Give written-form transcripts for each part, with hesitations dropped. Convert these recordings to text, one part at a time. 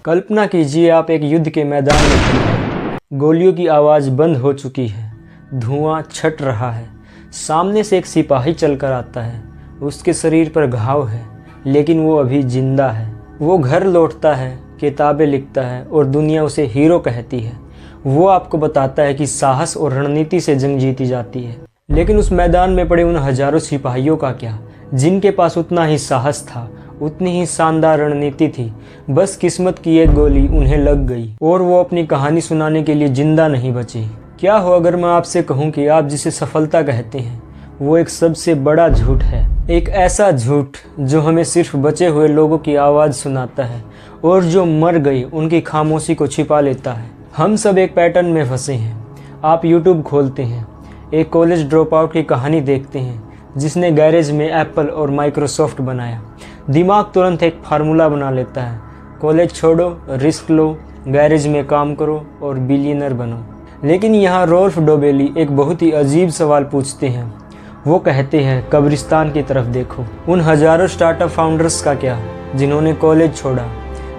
कल्पना कीजिए आप एक युद्ध के मैदान में खड़े हैं। गोलियों की आवाज़ बंद हो चुकी है, धुआं छट रहा है। सामने से एक सिपाही चलकर आता है। उसके शरीर पर घाव है, लेकिन वो अभी जिंदा है। वो घर लौटता है, किताबें लिखता है और दुनिया उसे हीरो कहती है। वो आपको बताता है कि साहस और रणनीति से जंग जीती जाती है। लेकिन उस मैदान में पड़े उन हजारों सिपाहियों का क्या, जिनके पास उतना ही साहस था, उतनी ही शानदार रणनीति थी। बस किस्मत की एक गोली उन्हें लग गई और वो अपनी कहानी सुनाने के लिए जिंदा नहीं बचे। क्या हो अगर मैं आपसे कहूँ कि आप जिसे सफलता कहते हैं वो एक सबसे बड़ा झूठ है। एक ऐसा झूठ जो हमें सिर्फ बचे हुए लोगों की आवाज़ सुनाता है और जो मर गए उनकी खामोशी को छिपा लेता है। हम सब एक पैटर्न में फंसे हैं। आप यूट्यूब खोलते हैं, एक कॉलेज ड्रॉप आउट की कहानी देखते हैं जिसने गैरेज में एप्पल और माइक्रोसॉफ्ट बनाया। दिमाग तुरंत एक फार्मूला बना लेता है, कॉलेज छोड़ो, रिस्क लो, गैरेज में काम करो और बिलियनर बनो। लेकिन यहाँ रोल्फ डोबेली एक बहुत ही अजीब सवाल पूछते हैं। वो कहते हैं कब्रिस्तान की तरफ देखो। उन हजारों स्टार्टअप फाउंडर्स का क्या, जिन्होंने कॉलेज छोड़ा,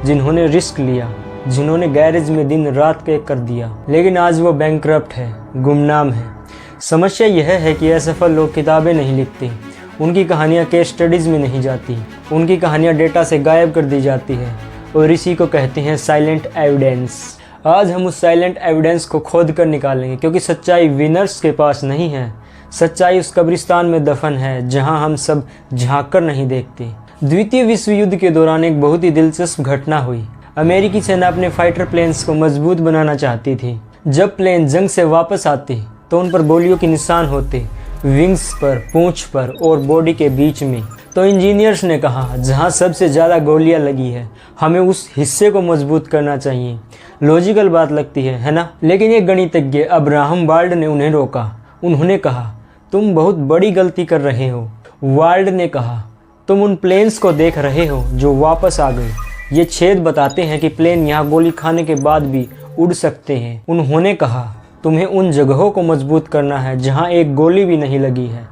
जिन्होंने रिस्क लिया, जिन्होंने गैरेज में दिन रात एक कर दिया, लेकिन आज वो बैंकरप्ट है, गुमनाम है। समस्या यह है कि असफल लोग किताबें नहीं लिखते, उनकी कहानियाँ केस स्टडीज़ में नहीं जाती, उनकी कहानियाँ डेटा से गायब कर दी जाती है और इसी को कहते हैं साइलेंट एविडेंस। आज हम उस साइलेंट एविडेंस को खोद कर निकालेंगे, क्योंकि सच्चाई विनर्स के पास नहीं है। सच्चाई उस कब्रिस्तान में दफन है जहां हम सब झांक कर नहीं देखते। द्वितीय विश्व युद्ध के दौरान एक बहुत ही दिलचस्प घटना हुई। अमेरिकी सेना अपने फाइटर प्लेन्स को मजबूत बनाना चाहती थी। जब प्लेन जंग से वापस आते तो उन पर गोलियों के निशान होते, विंग्स पर, पूंछ पर और बॉडी के बीच में। तो इंजीनियर्स ने कहा जहां सबसे ज़्यादा गोलियां लगी है, हमें उस हिस्से को मजबूत करना चाहिए। लॉजिकल बात लगती है ना? लेकिन एक गणितज्ञ अब्राहम वाल्ड ने उन्हें रोका। उन्होंने कहा तुम बहुत बड़ी गलती कर रहे हो। वाल्ड ने कहा तुम उन प्लेन्स को देख रहे हो जो वापस आ गए। ये छेद बताते हैं कि प्लेन यहाँ गोली खाने के बाद भी उड़ सकते हैं। उन्होंने कहा तुम्हें उन जगहों को मजबूत करना है जहाँ एक गोली भी नहीं लगी है,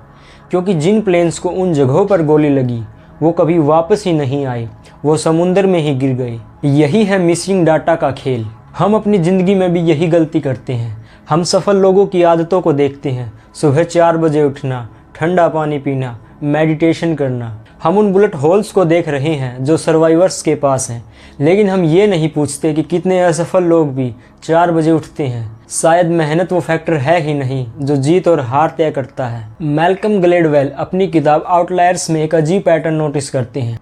क्योंकि जिन प्लेन्स को उन जगहों पर गोली लगी वो कभी वापस ही नहीं आए, वो समुंदर में ही गिर गए। यही है मिसिंग डाटा का खेल। हम अपनी ज़िंदगी में भी यही गलती करते हैं। हम सफल लोगों की आदतों को देखते हैं, सुबह 4 बजे उठना, ठंडा पानी पीना, मेडिटेशन करना। हम उन बुलेट होल्स को देख रहे हैं जो सर्वाइवर्स के पास हैं, लेकिन हम ये नहीं पूछते कि कितने असफल लोग भी 4 बजे उठते हैं। शायद मेहनत वो फैक्टर है ही नहीं जो जीत और हार तय करता है। मैल्कम ग्लेडवेल अपनी किताब आउटलायर्स में एक अजीब पैटर्न नोटिस करते हैं।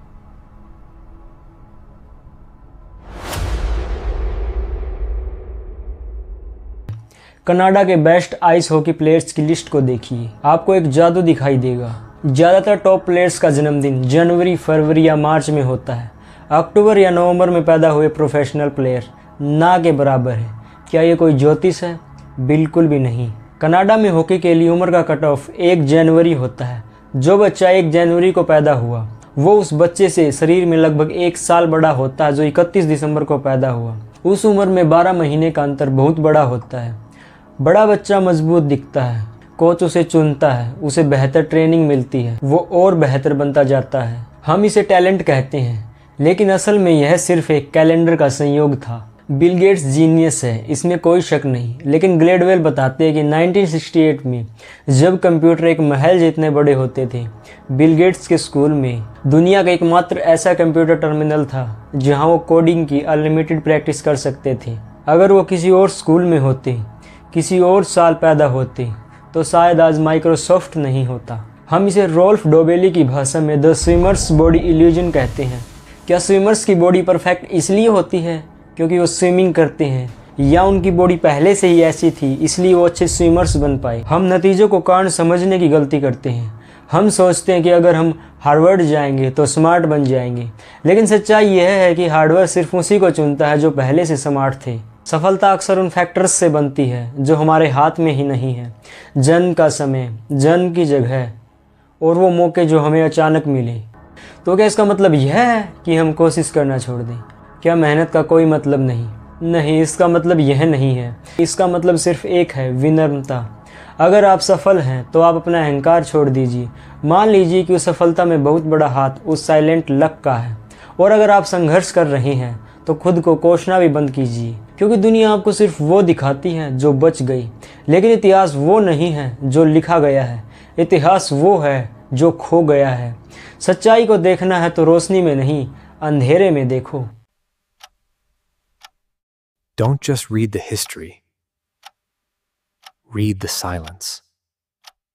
कनाडा के बेस्ट आइस हॉकी प्लेयर्स की लिस्ट को देखिए, आपको एक जादू दिखाई देगा। ज़्यादातर टॉप प्लेयर्स का जन्मदिन जनवरी, फरवरी या मार्च में होता है। अक्टूबर या नवंबर में पैदा हुए प्रोफेशनल प्लेयर ना के बराबर है। क्या ये कोई ज्योतिष है? बिल्कुल भी नहीं। कनाडा में हॉकी के लिए उम्र का कट ऑफ 1 जनवरी होता है। जो बच्चा 1 जनवरी को पैदा हुआ वो उस बच्चे से शरीर में लगभग 1 साल बड़ा होता है जो 31 दिसंबर को पैदा हुआ। उस उम्र में 12 महीने का अंतर बहुत बड़ा होता है। बड़ा बच्चा मजबूत दिखता है, कोच उसे चुनता है, उसे बेहतर ट्रेनिंग मिलती है, वो और बेहतर बनता जाता है। हम इसे टैलेंट कहते हैं, लेकिन असल में यह सिर्फ एक कैलेंडर का संयोग था। बिल गेट्स जीनियस है, इसमें कोई शक नहीं। लेकिन ग्लेडवेल बताते हैं कि 1968 में जब कंप्यूटर एक महल जितने बड़े होते थे, बिल गेट्स के स्कूल में दुनिया का एकमात्र ऐसा कंप्यूटर टर्मिनल था जहां वो कोडिंग की अनलिमिटेड प्रैक्टिस कर सकते थे। अगर वो किसी और स्कूल में होते, किसी और साल पैदा होते, तो शायद आज माइक्रोसॉफ्ट नहीं होता। हम इसे रोल्फ डोबेली की भाषा में द स्विमर्स बॉडी इल्यूजन कहते हैं। क्या स्विमर्स की बॉडी परफेक्ट इसलिए होती है क्योंकि वो स्विमिंग करते हैं, या उनकी बॉडी पहले से ही ऐसी थी इसलिए वो अच्छे स्विमर्स बन पाए? हम नतीजों को कारण समझने की गलती करते हैं। हम सोचते हैं कि अगर हम हार्वर्ड जाएंगे तो स्मार्ट बन जाएंगे, लेकिन सच्चाई यह है कि हार्वर्ड सिर्फ उसी को चुनता है जो पहले से स्मार्ट थे। सफलता अक्सर उन फैक्टर्स से बनती है जो हमारे हाथ में ही नहीं है। जन्म का समय, जन्म की जगह और वो मौके जो हमें अचानक मिले। तो क्या इसका मतलब यह है कि हम कोशिश करना छोड़ दें? क्या मेहनत का कोई मतलब नहीं, इसका मतलब यह नहीं है। इसका मतलब सिर्फ एक है, विनम्रता। अगर आप सफल हैं तो आप अपना अहंकार छोड़ दीजिए। मान लीजिए कि उस सफलता में बहुत बड़ा हाथ उस साइलेंट लक का है, और अगर आप संघर्ष कर रहे हैं तो खुद को कोसना भी बंद कीजिए, क्योंकि दुनिया आपको सिर्फ वो दिखाती है जो बच गई, लेकिन इतिहास वो नहीं है जो लिखा गया है। इतिहास वो है जो खो गया है। सच्चाई को देखना है तो रोशनी में नहीं, अंधेरे में देखो। Don't just read the history. Read the silence.